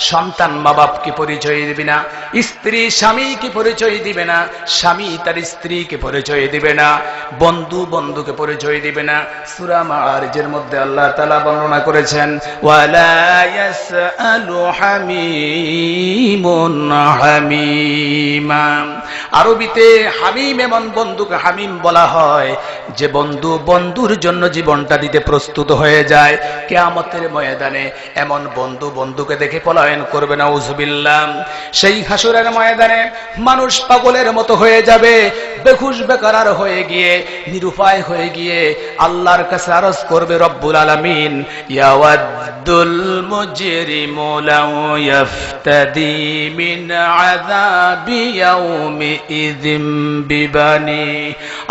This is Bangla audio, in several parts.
সন্তান মা বাপকে পরিচয় দিবে না, স্ত্রী স্বামীকে পরিচয় দিবে না, স্বামী তার স্ত্রীকে পরিচয় দিবে না, বন্ধু বন্ধুকে পরিচয় দিবে না। সূরা মাআরিজের মধ্যে আল্লাহ তাআলা বর্ণনা করেছেন, ওয়ালা ইয়াসআলু হামিমুন হামিমা। আরবিতে হামিম এমন বন্ধুকে হামিম বলা হয় যে বন্ধু বন্ধুর জন্য জীবনটা দিতে প্রস্তুত হয়ে যায়। কিয়ামতের ময়দানে এমন বন্ধু বন্ধুকে দেখে পলায়ন করবে না, নাউযুবিল্লাহ। সেই হাসরের ময়দানে মানুষ পাগলের মতো হয়ে যাবে, বেহুশ বেকার হয়ে গিয়ে, নিরুপায় হয়ে গিয়ে আল্লাহর কাছে আরজ করবে, রব্বুল আলামিন ইয়াওয়াদ্দুল মুজরিমু লাউ ইফতাদি মিন আযাবি ইয়াউমি ইযিম বিবানি।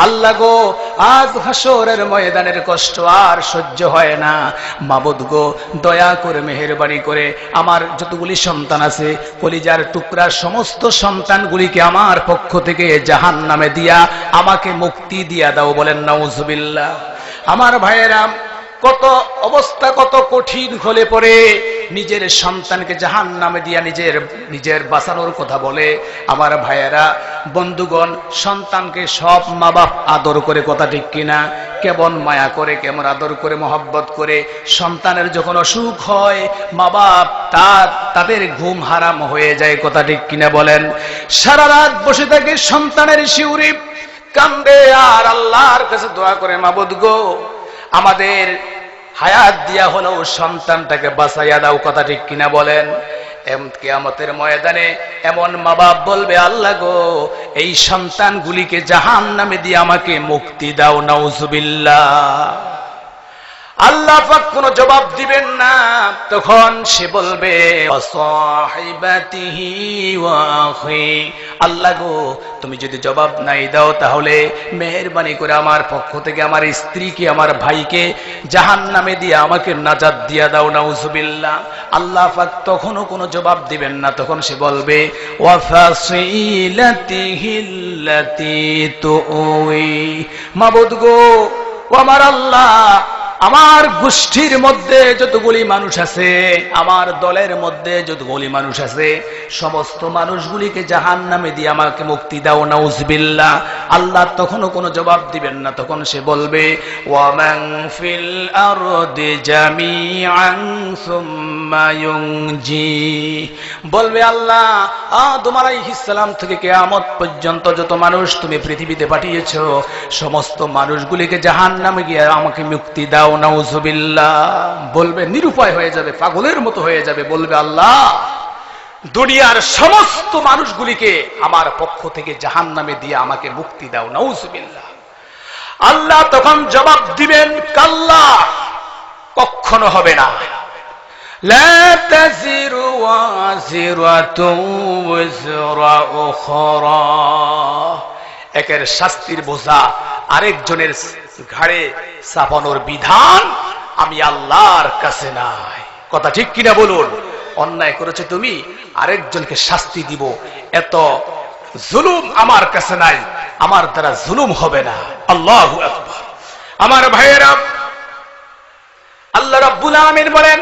আল্লাহ গো, আজ হাসরের ময়দানের কষ্ট আর সহ্য হয় না, মাবুদ গো দয়া করে মেহেরবানি করে আমার যতগুলি সন্তান আছে কলিজার টুকরা সমস্ত সন্তানগুলিকে আমার পক্ষ থেকে জাহান্নামে দিয়া আমাকে মুক্তি দিয়া দাও, বলেন নাউযুবিল্লাহ। আমার ভাইয়েরা, কত অবস্থা কত কঠিন হলে পরে নিজের সন্তানকে জাহান্নামে দিয়া নিজের বাঁচানোর কথা বলে। আমার ভাইয়েরা, বন্ধুগণ, সন্তানকে সব মা বাপ আদর করে, কথা ঠিক কিনা? কেমন মায়া করে, কেমন আদর করে, মহব্বত করে। সন্তানের যখন অসুখ হয় মা বাপ তাদের ঘুম হারাম হয়ে যায়, কথা ঠিক কিনা বলেন? সারা রাত বসে থাকে সন্তানের শিউরে, কান্দে আর আল্লাহর কাছে দোয়া করে, মাবুদ গো আমাদের হায়াত দিয়া হলেও সন্তানটাকে বাঁচাইয়া দাও, কথা ঠিক কিনা বলেন? কিয়ামতের ময়দানে এমন মা বাপ বলবে, আল্লাহ গো এই সন্তানগুলিকে জাহান্নামে দিয়ে আমাকে মুক্তি দাও, নাউযুবিল্লাহ। আল্লাহ পাক কোনো জবাব দিবেন না। তখন সে বলবে, সাহিবাতিহি ওয়া আখি, আল্লাহ গো তুমি যদি জবাব নাই দাও তাহলে মেহেরবানি করে আমার পক্ষ থেকে আমার স্ত্রীকে, আমার ভাইকে জাহান্নামে দিয়ে আমাকে নাজাত দিয়া দাও, নাউযুবিল্লাহ। আল্লাহ পাক তখনও কোনো জবাব দিবেন না। তখন সে বলবে, ওয়া ফাসিলাতিহিল্লাতী তুউই, মাবুদ গো ও আমার আল্লাহ, আমার গোষ্ঠীর মধ্যে যতগুলি মানুষ আছে, আমার দলের মধ্যে যতগুলি মানুষ আছে, সমস্ত মানুষগুলিকে জাহান্নামে দিয়ে আমাকে মুক্তি দাও, নাউযুবিল্লাহ। আল্লাহ তখনও কোনো জবাব দিবেন না। তখন সে বলবে, ওয়া মান ফিল আরদি জামিআন সুম্মা ইউনজি, বলবে আল্লাহ আদম আলাইহিস সালাম থেকে কিয়ামত পর্যন্ত যত মানুষ তুমি পৃথিবীতে পাঠিয়েছো সমস্ত মানুষগুলিকে জাহান্নামে গিয়ে আমাকে মুক্তি দাও, নাউযুবিল্লাহ। বলবে, নিরুপায় হয়ে যাবে, পাগলের মতো হয়ে যাবে, বলবে আল্লাহ দুনিয়ার সমস্ত মানুষগুলিকে আমার পক্ষ থেকে জাহান্নামে দিয়ে আমাকে মুক্তি দাও, নাউযুবিল্লাহ। আল্লাহ তখন জবাব দিবেন, কাল্লা, কখনো হবে না। লা তাজিরু ওয়াজিরাতুন ওয়িজরা উখরা, একের শাস্তির বোঝা আরেকজনের ঘাড়ে চাপানোর বিধান আমি আল্লাহর কাছে নাই, কথা ঠিক কিনা বলুন? অন্যায় করেছে তুমি, আরেকজনকে শাস্তি দিব, এত জুলুম আমার কাছে নাই, আমার দ্বারা জুলুম হবে না। আল্লাহু আকবার। আমার ভাইয়েরা, আল্লাহ রাব্বুল আলামিন বলেন,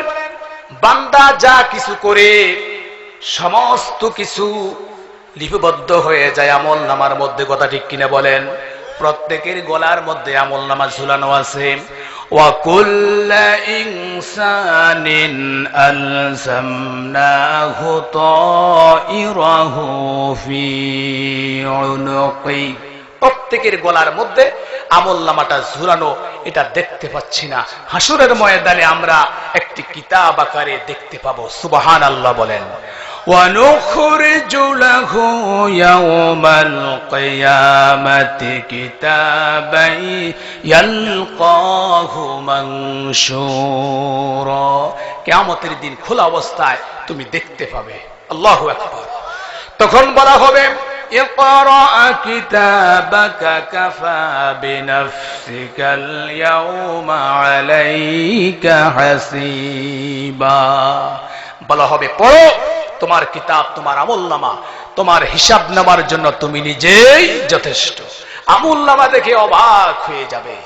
বান্দা যা কিছু করে সমস্ত কিছু লিপিবদ্ধ হয়ে যায় আমল নামার মধ্যে, কথা ঠিক কিনা বলেন? প্রত্যেকের গলার মধ্যে আমল নামা ঝুলানো আছে। ওয়া কুল্লা ইনসানিন আলজামনাহু তাইরাহু ফি উনুকি, প্রত্যেকের গলার মধ্যে আমল নামাটা ঝুলানো, এটা দেখতে পাচ্ছি না। হাসরের ময়দানে আমরা একটি কিতাব আকারে দেখতে পাবো, সুবহানাল্লাহ বলেন। وَنُخْرِجُ لَهُ يَوْمَ الْقِيَامَةِ كِتَابًا يَلْقَاهُ مَنشُورًا, কিয়ামতের দিন খোলা অবস্থায় তুমি দেখতে পাবে। আল্লাহু আকবার। তখন বলা হবে, ইকরা কিতাবাকা কাফা বিনাফসিকাল ইয়াউমা আলাইকা হাসিবা, বলা হবে পড়ো তোমার কিতাব, তোমার আমলনামা, তোমার হিসাব নেওয়ার জন্য তুমি নিজেই যথেষ্ট। আমলনামা দেখে অবাক হয়ে যাবে,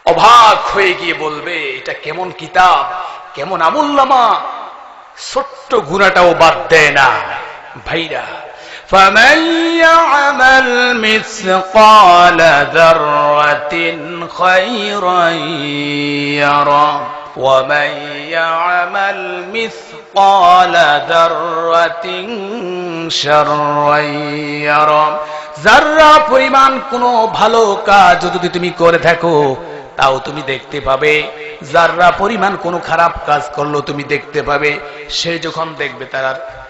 অবাক হয়ে গিয়ে বলবে, এটা কেমন কিতাব, কেমন আমলনামা, ছোট্ট গুনাহটাও বাদ দেয় না। ভাইরা, فمن يعمل مثقال ذرة خيرا يره ومن يعمل مثقال ذرة شرا يره। যারা পরিমাণ কোনো ভালো কাজ যদি তুমি করে থাকো তাও তুমি দেখতে পাবে, যারা পরিমাণ কোনো খারাপ কাজ করলো তুমি দেখতে পাবে। সে যখন দেখবে তার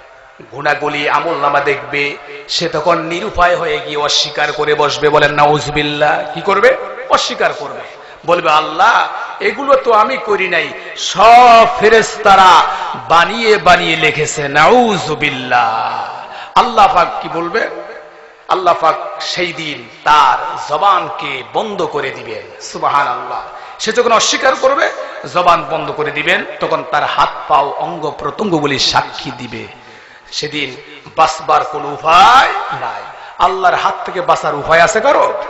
গুনাহগুলি আমলনামা দেখবে, সে তখন নিরুপায় হয়ে গিয়ে অস্বীকার করে বসবে। বলেন নাউজুবিল্লাহ। কি করবে? অস্বীকার করবে, বলবে আল্লাহ এগুলো তো আমি করি নাই, সব ফেরেশতারা বানিয়ে বানিয়ে লিখেছে। নাউজুবিল্লাহ। আল্লাহ পাক কি বলবে? আল্লাহ পাক সেই দিন তার জবানকে বন্ধ করে দিবেন। সুবহানাল্লাহ। সে যখন অস্বীকার করবে জবান বন্ধ করে দিবেন, তখন তার হাত পাও অঙ্গ প্রত্যঙ্গগুলি সাক্ষী দিবে। সেদিন বাঁচবার কোন উপায় নাই। আল্লাহর হাত থেকে বাঁচার উপায় আছে কারো?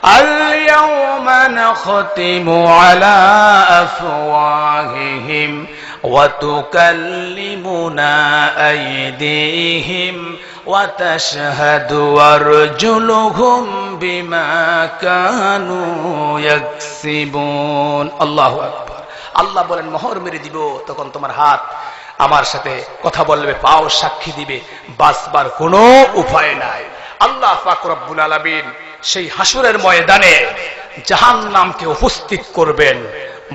আল-ইয়াওমা নাখতিমু আলা আফওয়াহিহিম ওয়া তুকাল্লিমুনা আইদিহিম ওয়া তাশহাদু আরজুলুহুম বিমা কানু ইয়াকসিবুন। আল্লাহু আকবার। আল্লাহ বলেন মোহর মেরে দিব, তখন তোমার হাত আমার সাথে কথা বলবে, পাও সাক্ষী দিবে, বাঁচবার কোনো উপায় নাই। আল্লাহ পাক রব্বুল আলামিন সেই হাসরের ময়দানে জাহান্নামকে উপস্থিত করবেন।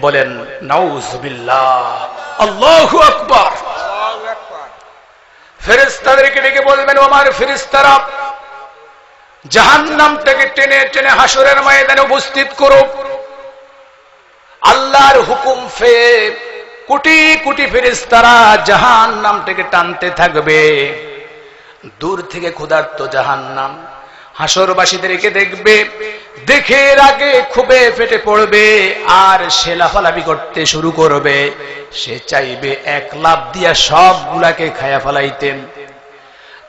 বলেন নাউজুবিল্লাহ। আল্লাহু আকবার। ফেরেশতাদেরকে ডেকে বলবেন, ও আমার ফেরেশতারা, জাহান্নামটাকে টেনে টেনে হাসরের ময়দানে উপস্থিত করো। আল্লাহর হুকুম পেয়ে কোটি কোটি ফেরেশতারা জাহান্নামটাকে টানতে থাকবে। দূর থেকে ক্ষুধার্ত জাহান্নাম হাসরবাসীদেরকে দেখবে, দেখে আগে খুবে ফেটে পড়বে আর সে লাফালাফি করতে শুরু করবে। সে চাইবে এক লাফ দিয়া সবগুলাকে খায়া ফেলাইতেন।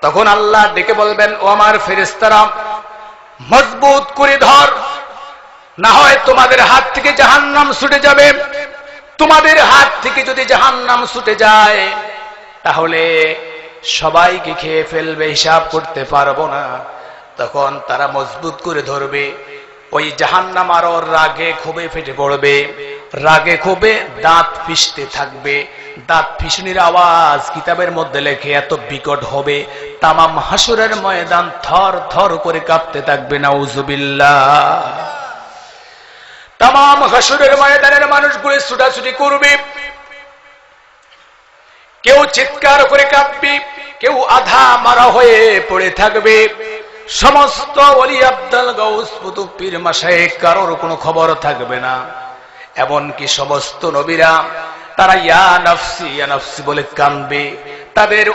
তখন আল্লাহ ডেকে বলবেন, ও আমার ফেরেশতারা, মজবুত করে ধর, না হয় তোমাদের হাত থেকে জাহান্নাম ছুটে যাবে। তোমাদের হাত থেকে যদি জাহান্নাম ছুটে যায় তাহলে সবাইকে খেয়ে ফেলবে, হিসাব করতে পারবো না। তখন তারা মজবুত করে ধরবে। ওই জাহান্নাম আরো রাগে ক্ষোভে ফেটে পড়বে, রাগে ক্ষোভে দাঁত পিষতে থাকবে। দাঁত পিষনির আওয়াজ কিতাবের মধ্যে লেখে এত বিকট হবে, তামাম হাসরের ময়দান থর থর করে কাঁপতে থাকবে। নাউজুবিল্লাহ। তামাম হাসরের ময়দানের মানুষগুলো ছুটাছুটি করবে, কেউ চিৎকার করে কাঁদবে, কেউ আধা মারা হয়ে পড়ে থাকবে। সমস্ত ওলি আব্দুল গাউস কুতুব পীর মাশায়েখ কারোর কোনো খবর থাকবে না। এমনকি সমস্ত নবীরা তারা ইয়া নাফসি ইয়া নাফসি বলে কাঁদবে। তাদের